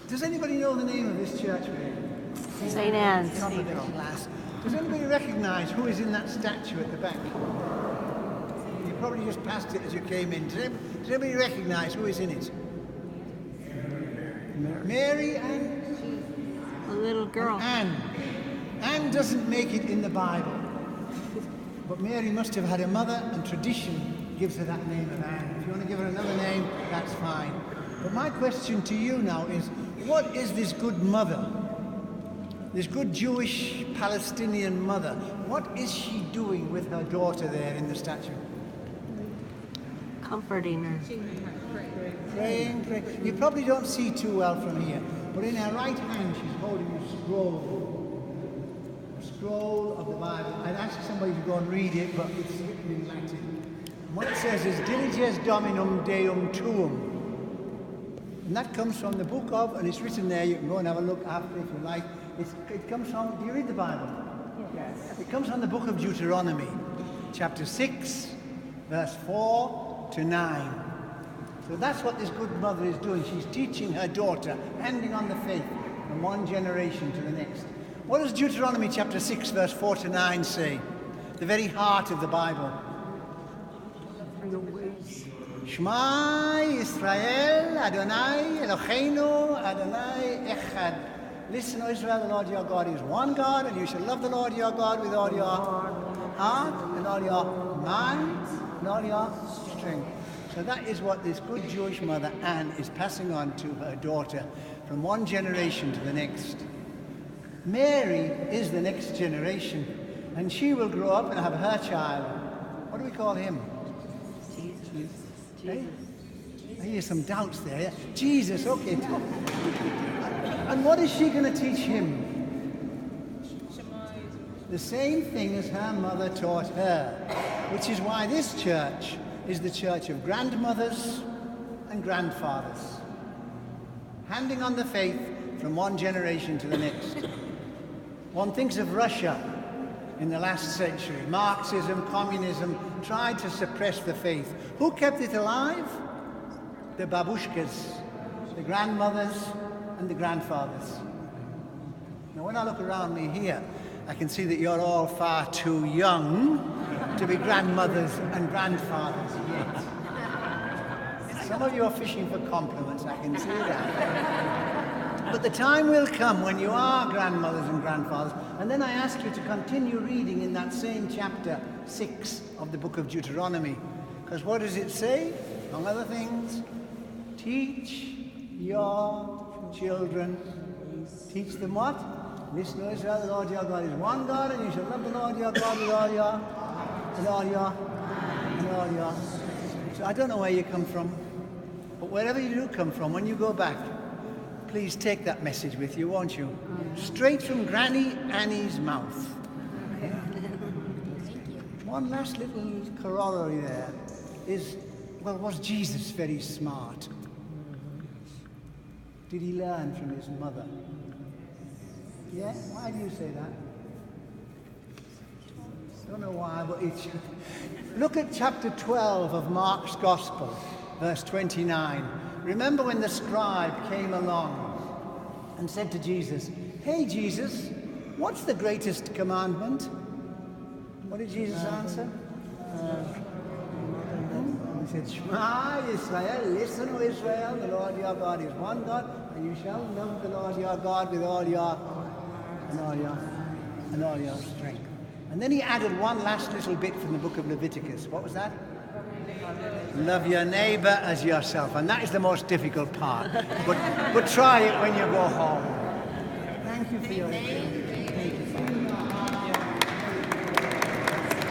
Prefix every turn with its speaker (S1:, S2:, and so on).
S1: Does anybody know the name of this church?
S2: St. Anne's.
S1: Top of the class. Does anybody recognize who is in that statue at the back? You probably just passed it as you came in. Does anybody recognize who is in it? Mary and
S2: A little girl.
S1: Anne. Anne doesn't make it in the Bible. But Mary must have had a mother, and tradition gives her that name of Anne. If you want to give her another name, that's fine. But my question to you now is, what is this good mother? This good Jewish Palestinian mother, what is she doing with her daughter there in the statue?
S2: Comforting her.
S1: Praying, praying. You probably don't see too well from here, but in her right hand she's holding a scroll of the Bible. I'd ask somebody to go and read it, but it's written in Latin. And what it says is, Diliges Dominum Deum Tuum. And that comes from the book of, and it's written there, you can go and have a look after if you like. It comes from, do you read the Bible? Yes. It comes from the book of Deuteronomy, chapter 6, verse 4 to 9. So that's what this good mother is doing. She's teaching her daughter, handing on the faith from one generation to the next. What does Deuteronomy chapter 6, verse 4 to 9 say? The very heart of the Bible. Shema Yisrael, Adonai Eloheinu, Adonai Echad. Listen, O Israel, the Lord your God is one God, and you shall love the Lord your God with all your heart, and all your mind, and all your strength. So that is what this good Jewish mother, Anne, is passing on to her daughter from one generation to the next. Mary is the next generation, and she will grow up and have her child. What do we call him? Jesus. Hey? I hear some doubts there. Yeah? Jesus, okay. And what is she going to teach him? The same thing as her mother taught her, which is why this church is the church of grandmothers and grandfathers, handing on the faith from one generation to the next. One thinks of Russia in the last century. Marxism, communism tried to suppress the faith. Who kept it alive? The babushkas, the grandmothers and the grandfathers. Now when I look around me here, I can see that you're all far too young to be grandmothers and grandfathers yet. Some of you are fishing for compliments, I can see that. But the time will come when you are grandmothers and grandfathers, and then I ask you to continue reading in that same chapter 6 of the book of Deuteronomy. Because what does it say? Among other things, teach your children. Teach them what? Listen, O Israel, the Lord your God is one God, and you shall love the Lord your God with all your. So I don't know where you come from, but wherever you do come from, when you go back, please take that message with you, won't you? Straight from Granny Annie's mouth. Okay? One last little corollary there is, well, was Jesus very smart? Did he learn from his mother? Yeah? Why do you say that? Don't know why, but it's... Look at chapter 12 of Mark's Gospel, verse 29. Remember when the scribe came along and said to Jesus, "Hey, Jesus, what's the greatest commandment?" What did Jesus answer? He said, "Shema Yisrael, listen, O Israel, the Lord your God is one God, and you shall love the Lord your God with all your strength." And then he added one last little bit from the book of Leviticus. What was that? Love your neighbor as yourself. And that is the most difficult part. But try it when you go home. Thank you for your attention. Thank you.